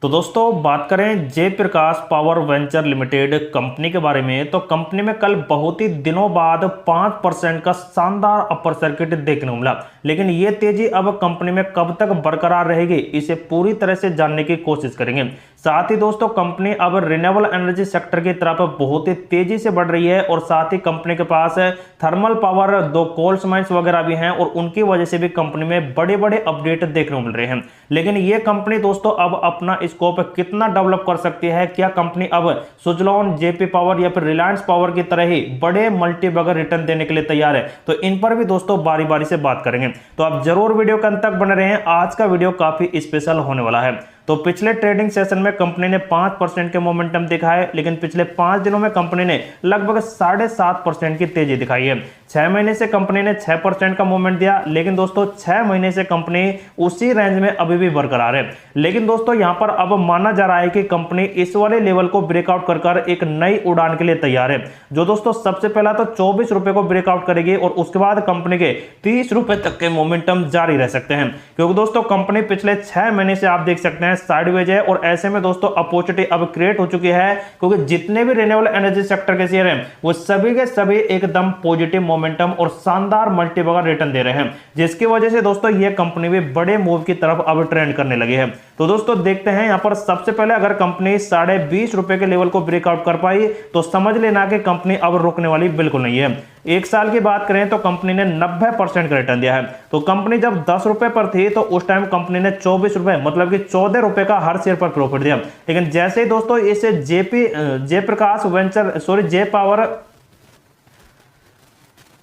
तो दोस्तों बात करें Jaiprakash power venture limited company के बारे में, तो कंपनी में कल बहुत ही दिनों बाद 5% का शानदार अपर सर्किट देखने को मिला। लेकिन ये तेजी अब कंपनी में कब तक बरकरार रहेगी, इसे पूरी तरह से जानने की कोशिश करेंगे। साथ ही दोस्तों कंपनी अब रिन्यूएबल एनर्जी सेक्टर की तरफ बहुत ही तेजी से बढ़ रही है और साथ ही कंपनी के पास थर्मल पावर, 2 कोल्स माइंस वगैरह भी हैं और उनकी वजह से भी कंपनी में बड़े बड़े अपडेट देखने को मिल रहे हैं। लेकिन ये कंपनी दोस्तों अब अपना स्कोप कितना डेवलप कर सकती है, क्या कंपनी अब सुजलॉन, जेपी पावर या फिर रिलायंस पावर की तरह ही बड़े मल्टीबैगर रिटर्न देने के लिए तैयार है, तो इन पर भी दोस्तों बारी बारी से बात करेंगे। तो आप जरूर वीडियो के अंत तक बने रहें, आज का वीडियो काफी स्पेशल होने वाला है। तो पिछले ट्रेडिंग सेशन में कंपनी ने 5% के मोमेंटम दिखा है, लेकिन पिछले 5 दिनों में कंपनी ने लगभग 7.5% की तेजी दिखाई है। 6 महीने से कंपनी ने 6% का मूवमेंट दिया, लेकिन दोस्तों 6 महीने से कंपनी उसी रेंज में अभी भी बरकरार है। लेकिन दोस्तों यहां पर अब माना जा रहा है कि कंपनी इस वाले लेवल को ब्रेकआउट कर एक नई उड़ान के लिए तैयार है, जो दोस्तों सबसे पहला तो 24 रुपए को ब्रेकआउट करेगी और उसके बाद कंपनी के 30 रुपए तक के मोमेंटम जारी रह सकते हैं। क्योंकि दोस्तों कंपनी पिछले 6 महीने से आप देख सकते हैं साइडवेज है और ऐसे में दोस्तों अपॉर्चुनिटी अब क्रिएट हो चुकी है, क्योंकि जितने भी रिन्यूएबल एनर्जी सेक्टर के शेयर हैं वो सभी के सभी एकदम पॉजिटिव मोमेंटम और शानदार मल्टीबैगर रिटर्न दे रहे हैं, जिसकी वजह से दोस्तों ये कंपनी भी बड़े मूव की तरफ अब ट्रेंड करने लगी है। तो दोस्तों देखते हैं यहां पर सबसे पहले अगर कंपनी 20.5 रुपए के लेवल को ब्रेकआउट कर पाई तो समझ लेना कि कंपनी अब रुकने वाली बिल्कुल नहीं है। एक साल की बात करें तो कंपनी ने 90% का रिटर्न दिया है। तो कंपनी जब 10 रुपए पर थी तो उस टाइम कंपनी ने 24 रुपए मतलब कि 14 रुपए का हर शेयर पर प्रॉफिट दिया। लेकिन जैसे ही दोस्तों इसे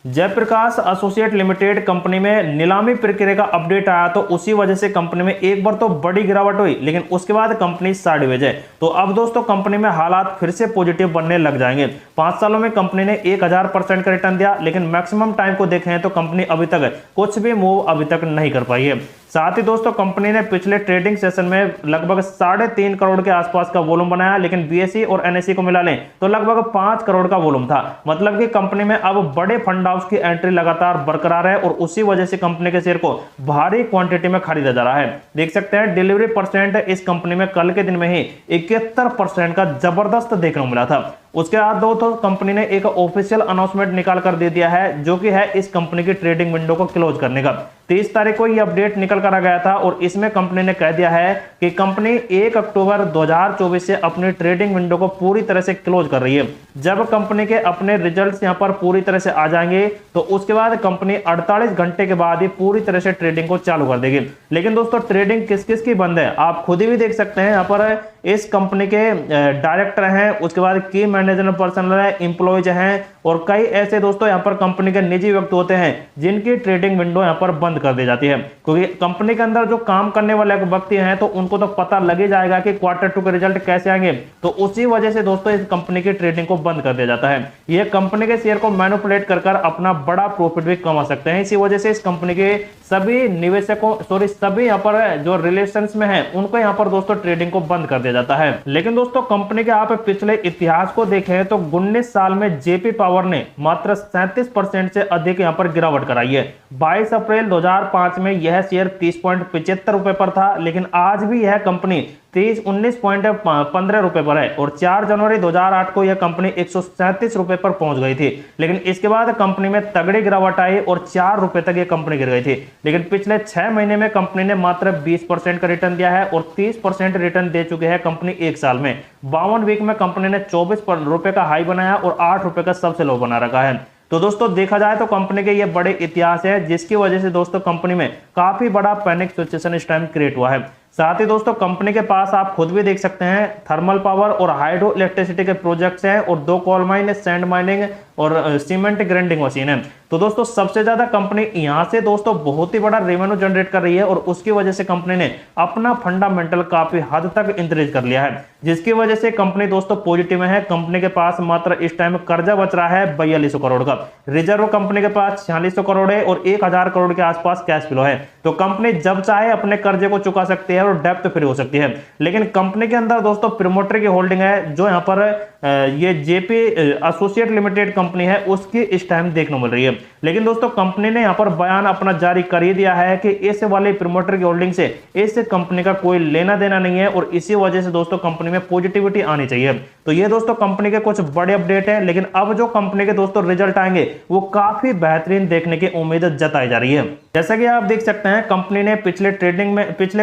जयप्रकाश एसोसिएट लिमिटेड कंपनी में नीलामी प्रक्रिया का अपडेट आया तो उसी वजह से कंपनी में एक बार तो बड़ी गिरावट हुई, लेकिन उसके बाद कंपनी साइडवेज है। तो अब दोस्तों कंपनी में हालात फिर से पॉजिटिव बनने लग जाएंगे। 5 सालों में कंपनी ने 1000% का रिटर्न दिया, लेकिन मैक्सिमम टाइम को देखें तो कंपनी अभी तक कुछ भी मूव अभी तक नहीं कर पाई है। साथ ही दोस्तों कंपनी ने पिछले ट्रेडिंग सेशन में लगभग 3.5 करोड़ के आसपास का वॉल्यूम बनाया, लेकिन बीएसई और एनएसई को मिला लें तो लगभग 5 करोड़ का वॉल्यूम था। मतलब कि कंपनी में अब बड़े फंड हाउस की एंट्री लगातार बरकरार है और उसी वजह से कंपनी के शेयर को भारी क्वांटिटी में खरीदा जा रहा है। देख सकते हैं डिलीवरी परसेंट इस कंपनी में कल के दिन में ही 71% का जबरदस्त देखने को मिला था। उसके बाद दोस्तों कंपनी ने एक ऑफिशियल अनाउंसमेंट निकाल कर दे दिया है, जो कि है इस कंपनी की ट्रेडिंग विंडो को क्लोज करने का। 30 तारीख को ये अपडेट निकल कर आ गया था और इसमें कंपनी ने कह दिया है कि कंपनी 1 अक्टूबर 2024 से अपनी ट्रेडिंग विंडो को पूरी तरह से क्लोज कर रही है। जब कंपनी के अपने रिजल्ट्स यहां पर पूरी तरह से आ जाएंगे तो उसके बाद कंपनी 48 घंटे के बाद ही पूरी तरह से ट्रेडिंग को चालू कर देगी। लेकिन दोस्तों ट्रेडिंग किस किस की बंद है आप खुद ही भी देख सकते हैं। यहाँ पर इस कंपनी के डायरेक्टर हैं, उसके बाद की मैनेजर पर्सन है, एम्प्लॉयज हैं और कई ऐसे दोस्तों यहाँ पर कंपनी के निजी व्यक्ति होते हैं जिनकी ट्रेडिंग विंडो यहाँ पर बंद कर दी जाती है। क्योंकि कंपनी के अंदर जो काम करने वाले व्यक्ति हैं तो उनको तो पता लग ही जाएगा कि Q2 के रिजल्ट कैसे आएंगे, तो उसी वजह से दोस्तों इस कंपनी की ट्रेडिंग को बंद कर दिया जाता है। ये कंपनी के शेयर को मैनिपुलेट कर अपना बड़ा प्रॉफिट भी कमा सकते हैं। इसी वजह से इस कंपनी के सभी निवेशकों सभी यहाँ पर जो रिलेशंस में हैं उनको यहाँ पर दोस्तों ट्रेडिंग को बंद कर दिया जाता है। लेकिन दोस्तों कंपनी के आप पिछले इतिहास को देखें तो 19 साल में जेपी पावर ने मात्र 37% से अधिक यहाँ पर गिरावट कराई है। 22 अप्रैल 2005 में यह शेयर 30.75 रुपए पर था, लेकिन आज भी यह कंपनी 19.15 रुपए पर है और 4 जनवरी 2008 को यह कंपनी 137 रुपए पर पहुंच गई थी। लेकिन इसके बाद कंपनी में तगड़ी गिरावट आई और 4 रुपए तक यह कंपनी गिर गई थी। लेकिन पिछले 6 महीने में कंपनी ने मात्र 20% का रिटर्न दिया है और 30% रिटर्न दे चुकी है कंपनी एक साल में। 52 वीक में कंपनी ने 24 रुपए का हाई बनाया और 8 रुपए का सबसे लो बना रखा है। तो दोस्तों देखा जाए तो कंपनी के ये बड़े इतिहास है, जिसकी वजह से दोस्तों कंपनी में काफी बड़ा पैनिक सिचुएशन इस टाइम क्रिएट हुआ है। साथ ही दोस्तों कंपनी के पास आप खुद भी देख सकते हैं थर्मल पावर और हाइड्रो इलेक्ट्रिसिटी के प्रोजेक्ट्स हैं और 2 कोल माइन, सैंड माइनिंग और सीमेंट ग्राइंडिंग मशीन है। तो दोस्तों सबसे ज्यादा कंपनी यहां से दोस्तों बहुत ही बड़ा रेवेन्यू जनरेट कर रही है और उसकी वजह से कंपनी ने अपना फंडामेंटल काफी हद तक इंक्रीज कर लिया है, जिसकी वजह से कंपनी दोस्तों पॉजिटिव में है। कंपनी के पास मात्र इस टाइम कर्जा बच रहा है 4200 करोड़ का। रिजर्व कंपनी के पास 4600 करोड़ है और 1000 करोड़ के आसपास कैश फ्लो है। तो कंपनी जब चाहे अपने कर्जे को चुका सकती है और डेप्थ फ्री हो सकती है। लेकिन कंपनी के अंदर दोस्तों प्रमोटर की होल्डिंग है, जो यहाँ पर ये जेपी एसोसिएट लिमिटेड कंपनी है उसकी इस टाइम देखने मिल रही है। लेकिन दोस्तों कंपनी ने यहाँ पर बयान अपना जारी कर ही दिया है कि इस वाले प्रमोटर की होल्डिंग से इस कंपनी का कोई लेना देना नहीं है और इसी वजह से दोस्तों कंपनी में पॉजिटिविटी आनी चाहिए। तो ये दोस्तों कंपनी के कुछ बड़े अपडेट है, लेकिन अब जो कंपनी के दोस्तों रिजल्ट आएंगे वो काफी बेहतरीन देखने की उम्मीद जताई जा रही है। जैसा कि आप देख सकते हैं कंपनी ने पिछले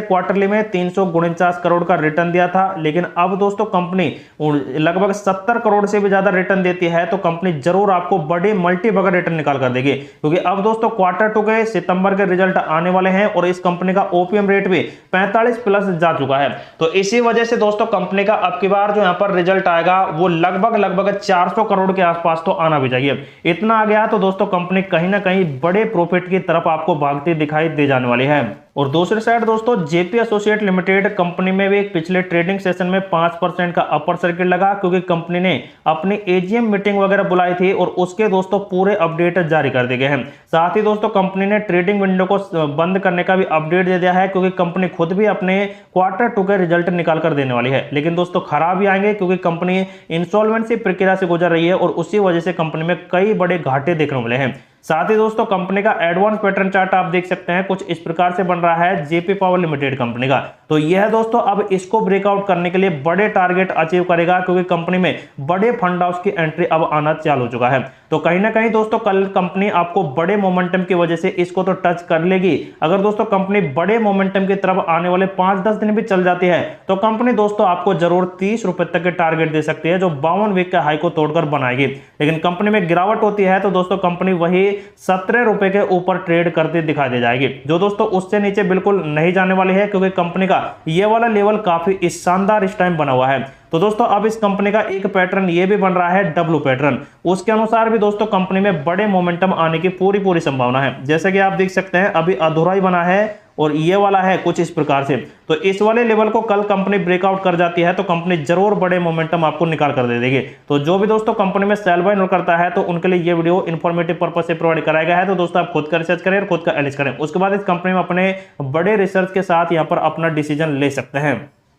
क्वार्टरली में 349 करोड़ का रिटर्न दिया था, लेकिन अब दोस्तों कंपनी लगभग 70 करोड़ से भी ज्यादा रिटर्न देती है तो कंपनी जरूर आपको बड़े मल्टी बगर रिटर्न निकाल कर देगी, क्योंकि अब दोस्तों Q2 के सितंबर के रिजल्ट आने वाले हैं और इस कंपनी का ओपीएम रेट भी 45 प्लस जा चुका है। तो इसी वजह से दोस्तों कंपनी का अब की बार जो यहाँ पर रिजल्ट आएगा वो लगभग 400 करोड़ के आसपास तो आना भी चाहिए। इतना आ गया तो दोस्तों कंपनी कहीं ना कहीं बड़े प्रॉफिट की तरफ आपको भागती दिखाई दे जाने वाली है। और दूसरी साइड दोस्तों जेपी एसोसिएट लिमिटेड कंपनी में भी पिछले ट्रेडिंग सेशन में 5% का अपर सर्किट लगा, क्योंकि कंपनी ने अपनी एजीएम मीटिंग वगैरह बुलाई थी और उसके दोस्तों पूरे अपडेट जारी कर दिए गए हैं। साथ ही दोस्तों कंपनी ने ट्रेडिंग विंडो को बंद करने का भी अपडेट दे दिया है, क्योंकि कंपनी खुद भी अपने Q2 के रिजल्ट निकाल कर देने वाली है। लेकिन दोस्तों खराब ही आएंगे, क्योंकि कंपनी इंसॉल्वेंसी प्रक्रिया से गुजर रही है और उसी वजह से कंपनी में कई बड़े घाटे देखने को मिले हैं। साथ ही दोस्तों कंपनी का एडवांस पैटर्न चार्ट आप देख सकते हैं कुछ इस प्रकार से बन रहा है जेपी पावर लिमिटेड कंपनी का। तो यह दोस्तों अब इसको ब्रेकआउट करने के लिए बड़े टारगेट अचीव करेगा, क्योंकि कंपनी में बड़े फंड हाउस की एंट्री अब आना चालू हो चुका है। तो कहीं ना कहीं दोस्तों कल कंपनी आपको बड़े मोमेंटम की वजह से इसको तो टच कर लेगी। अगर दोस्तों कंपनी बड़े मोमेंटम की तरफ आने वाले 5-10 दिन भी चल जाती है तो कंपनी दोस्तों आपको जरूर 30 रुपए तक के टारगेट दे सकती है, जो 52 वीक के हाई को तोड़कर बनाएगी। लेकिन कंपनी में गिरावट होती है तो दोस्तों कंपनी वही 17 रुपए के ऊपर ट्रेड करती दिखाई दे जाएगी, जो दोस्तों उससे नीचे बिल्कुल नहीं जाने वाली है, क्योंकि कंपनी का ये वाला लेवल काफी शानदार इस टाइम बना हुआ है। तो दोस्तों अब इस कंपनी का एक पैटर्न ये भी बन रहा है डब्ल्यू पैटर्न, उसके अनुसार भी दोस्तों कंपनी में बड़े मोमेंटम आने की पूरी संभावना है। जैसे कि आप देख सकते हैं अभी अधूरा ही बना है और ये वाला है कुछ इस प्रकार से। तो इस वाले लेवल को कल कंपनी ब्रेकआउट कर जाती है तो कंपनी जरूर बड़े मोमेंटम आपको निकाल कर दे देगी। तो जो भी दोस्तों कंपनी में सेल बाय करता है तो उनके लिए ये वीडियो इन्फॉर्मेटिव पर्पज से प्रोवाइड कराया गया है। तो दोस्तों आप खुद का रिसर्च करें और खुद का एनालिसिस करें, उसके बाद इस कंपनी में अपने बड़े रिसर्च के साथ यहाँ पर अपना डिसीजन ले सकते हैं।